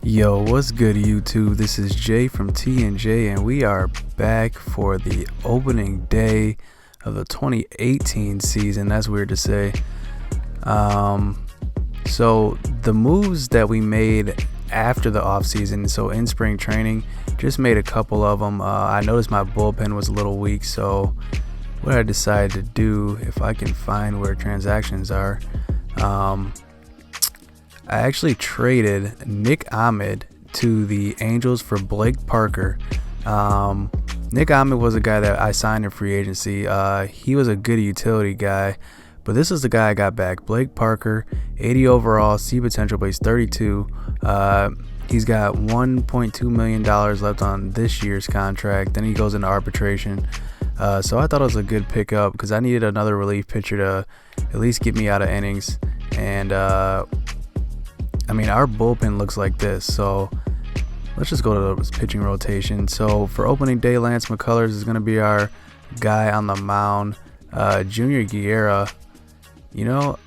Yo, what's good YouTube? This is Jay from T&J and we are back for the opening day of the 2018 season. That's weird to say. So the moves that we made after the offseason, so in spring training, just made a couple of them. I noticed my bullpen was a little weak, so what I decided to do, if I can find where transactions are, I actually traded Nick Ahmed to the Angels for Blake Parker. Nick Ahmed was a guy that I signed in free agency. He was a good utility guy, but this is the guy I got back. Blake Parker, 80 overall, C potential, but he's 32. He's got $1.2 million left on this year's contract. Then he goes into arbitration. So I thought it was a good pickup because I needed another relief pitcher to at least get me out of innings. And I mean, our bullpen looks like this, so let's just go to the pitching rotation. So for opening day, Lance McCullers is going to be our guy on the mound. Junior Guerra, you know,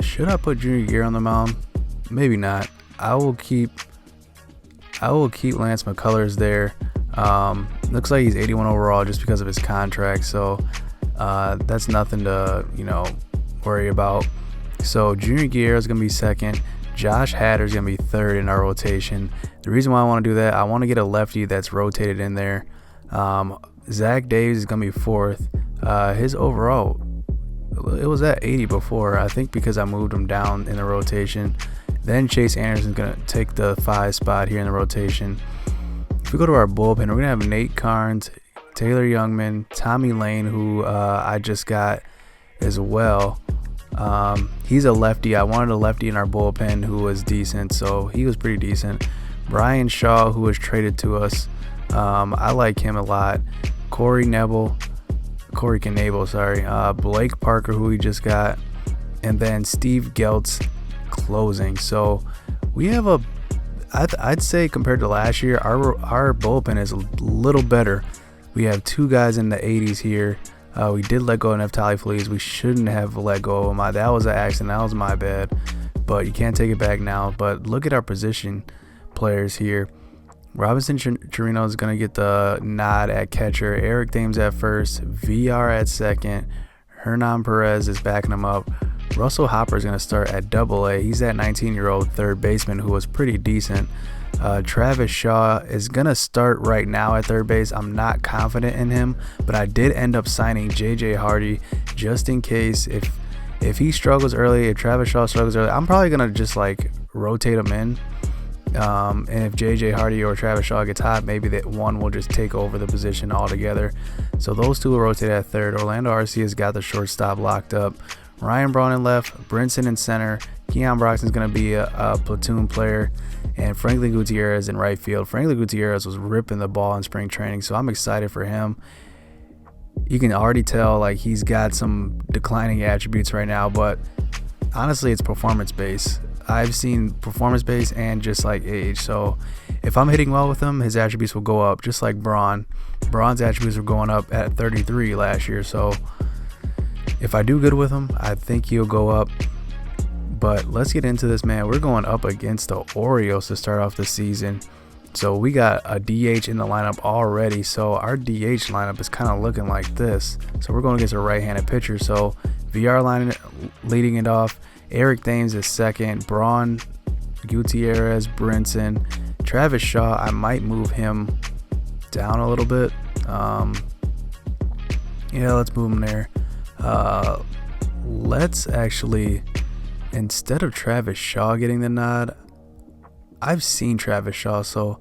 should I put Junior Guerra on the mound? Maybe not. I will keep Lance McCullers there. Looks like he's 81 overall just because of his contract, so that's nothing to, worry about. So Junior Guerra is going to be second. Josh Hader is going to be third in our rotation. The reason why I want to do that, I want to get a lefty that's rotated in there. Zach Davies is going to be fourth. His overall, it was at 80 before, I think because I moved him down in the rotation. Then Chase Anderson is going to take the 5 spot here in the rotation. If we go to our bullpen, we're going to have Nate Carnes, Taylor Youngman, Tommy Lane, who I just got as well. He's a lefty. I wanted a lefty in our bullpen who was decent, so he was pretty decent. Brian Shaw, who was traded to us, I like him a lot. Corey Knebel, Blake Parker, who we just got, and then Steve Geltz closing. So we have I'd say compared to last year, our bullpen is a little better. We have 2 guys in the 80s here. We did let go of Neftali Feliz. We shouldn't have let go of him. That was an accident. That was my bad. But you can't take it back now. But look at our position players here. Robinson Chirino is going to get the nod at catcher. Eric Thames at first. VR at second. Hernan Perez is backing him up. Russell Hopper is going to start at AA. He's that 19-year-old third baseman who was pretty decent. Travis Shaw is going to start right now at third base. I'm not confident in him, but I did end up signing J.J. Hardy just in case if he struggles early, if Travis Shaw struggles early, I'm probably going to just rotate him in. And if J.J. Hardy or Travis Shaw gets hot, maybe that one will just take over the position altogether. So those two will rotate at third. Orlando Arcia's got the shortstop locked up. Ryan Braun in left, Brinson in center. Keon Broxton's going to be a platoon player. And Franklin Gutierrez in right field. Franklin Gutierrez was ripping the ball in spring training, so I'm excited for him. You can already tell he's got some declining attributes right now, but honestly, it's performance-based. I've seen performance-based and just age. So if I'm hitting well with him, his attributes will go up, just like Braun. Braun's attributes were going up at 33 last year, so if I do good with him, I think he'll go up. But let's get into this, man. We're going up against the Orioles to start off the season. So we got a DH in the lineup already. So our DH lineup is kind of looking like this. So we're going against a right-handed pitcher. So VR leading it off. Eric Thames is second. Braun, Gutierrez, Brinson. Travis Shaw, I might move him down a little bit. Yeah, let's move him there. Let's actually, instead of Travis Shaw getting the nod, I've seen Travis Shaw, so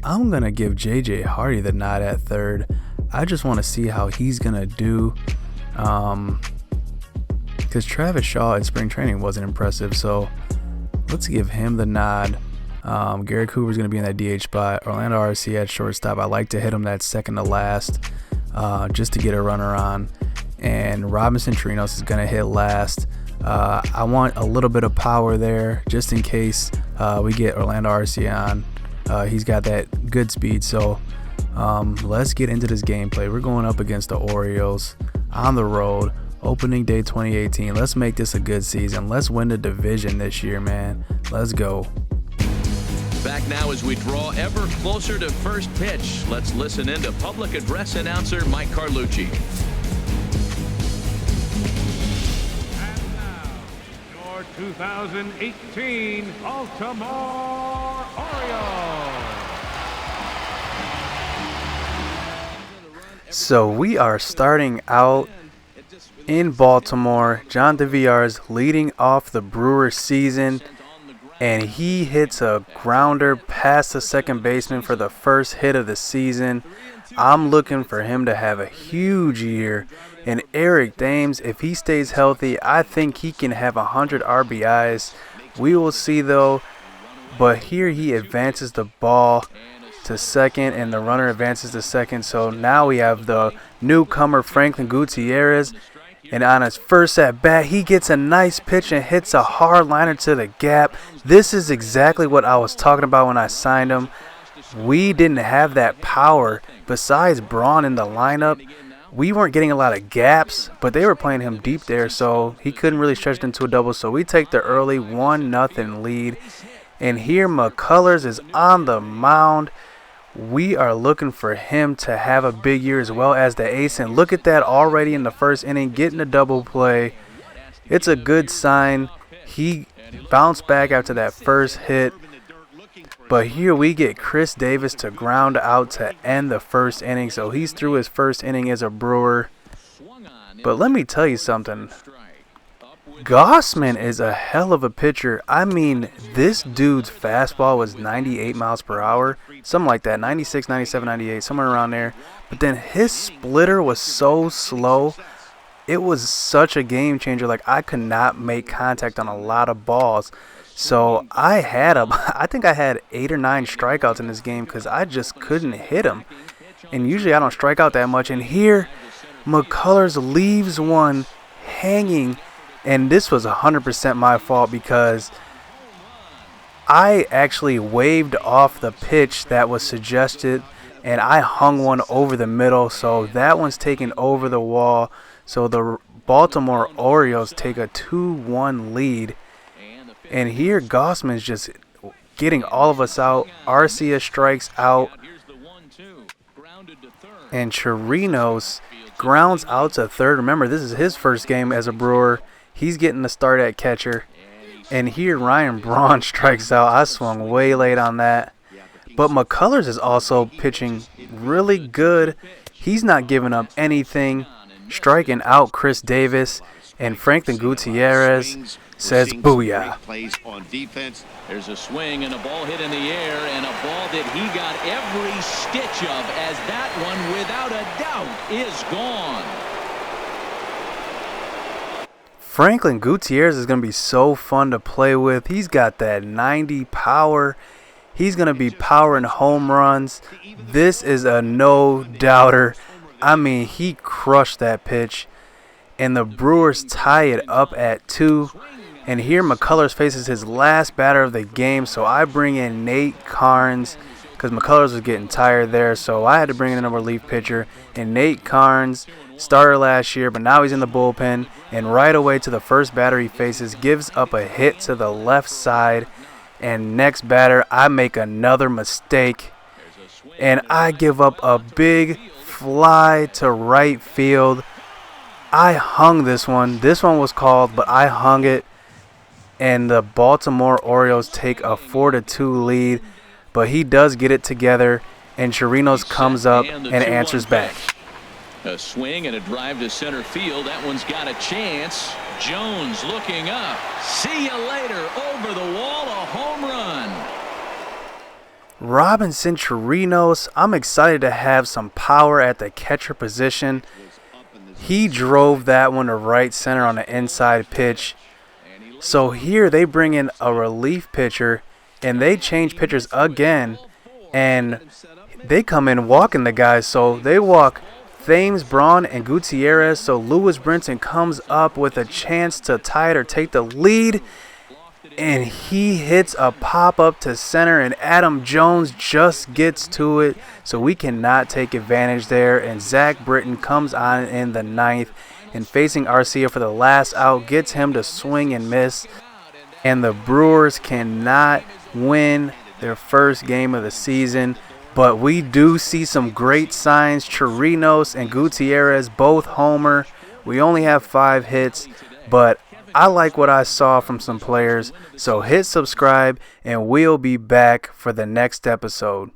I'm going to give J.J. Hardy the nod at third. I just want to see how he's going to do, because Travis Shaw in spring training wasn't impressive, so let's give him the nod. Garrett Cooper's going to be in that DH spot. Orlando Arcia at shortstop. I like to hit him that second to last, just to get a runner on. And Robinson Chirinos is going to hit last. I want a little bit of power there just in case we get Orlando Arcia on. He's got that good speed. So let's get into this gameplay. We're going up against the Orioles on the road. Opening day 2018. Let's make this a good season. Let's win the division this year, man. Let's go. Back now as we draw ever closer to first pitch. Let's listen in to public address announcer Mike Carlucci. And now, your 2018 Baltimore Orioles. So we are starting out in Baltimore. John DeViar is leading off the Brewers season, and he hits a grounder past the second baseman for the first hit of the season. I'm looking for him to have a huge year. And Eric Dames, if he stays healthy, I think he can have 100 RBIs. We will see though. But here he advances the ball to second, and the runner advances to second. So now we have the newcomer Franklin Gutierrez. And on his first at bat, he gets a nice pitch and hits a hard liner to the gap. This is exactly what I was talking about when I signed him. We didn't have that power. Besides Braun in the lineup, we weren't getting a lot of gaps, but they were playing him deep there, so he couldn't really stretch it into a double. So we take the early 1-0 lead. And here McCullers is on the mound. We are looking for him to have a big year as well as the ace. And look at that already in the first inning, getting a double play. It's a good sign. He bounced back after that first hit. But here we get Chris Davis to ground out to end the first inning. So he's through his first inning as a Brewer. But let me tell you something. Gossman is a hell of a pitcher. I mean, this dude's fastball was 98 miles per hour, something like that, 96, 97, 98, somewhere around there. But then his splitter was so slow. It was such a game changer. Like, I could not make contact on a lot of balls. So I think I had 8 or 9 strikeouts in this game because I just couldn't hit him. And usually I don't strike out that much. And here, McCullers leaves one hanging. And this was 100% my fault because I actually waved off the pitch that was suggested, and I hung one over the middle. So that one's taken over the wall. So the Baltimore Orioles take a 2-1 lead. And here Gossman's just getting all of us out. Arcia strikes out. And Chirinos grounds out to third. Remember, this is his first game as a Brewer. He's getting the start at catcher. And here Ryan Braun strikes out. I swung way late on that. But McCullers is also pitching really good. He's not giving up anything. Striking out Chris Davis. And Franklin Gutierrez says booyah. There's a swing and a ball hit in the air, and a ball that he got every stitch of, as that one, without a doubt, is gone. Franklin Gutierrez is going to be so fun to play with. He's got that 90 power. He's going to be powering home runs. This is a no-doubter. I mean, he crushed that pitch. And the Brewers tie it up at 2. And here McCullers faces his last batter of the game. So I bring in Nate Carnes because McCullers was getting tired there. So I had to bring in a relief pitcher. And Nate Carnes started last year, but now he's in the bullpen. And right away to the first batter he faces, gives up a hit to the left side. And next batter, I make another mistake. And I give up a big fly to right field. I hung this one. This one was called, but I hung it. And the Baltimore Orioles take a 4-2 lead. But he does get it together. And Chirinos comes up and answers back. A swing and a drive to center field. That one's got a chance. Jones looking up. See you later. Over the wall, a home run. Robinson Chirinos. I'm excited to have some power at the catcher position. He drove that one to right center on the inside pitch. So here they bring in a relief pitcher, and they change pitchers again. And they come in walking the guys. So they walk Thames, Braun, and Gutierrez. So Lewis Brinson comes up with a chance to tie it or take the lead. And he hits a pop-up to center, and Adam Jones just gets to it. So we cannot take advantage there. And Zach Britton comes on in the 9th. And facing Arcia for the last out, gets him to swing and miss. And the Brewers cannot win their first game of the season. But we do see some great signs. Chirinos and Gutierrez both homer. We only have 5 hits, but I like what I saw from some players. So hit subscribe, and we'll be back for the next episode.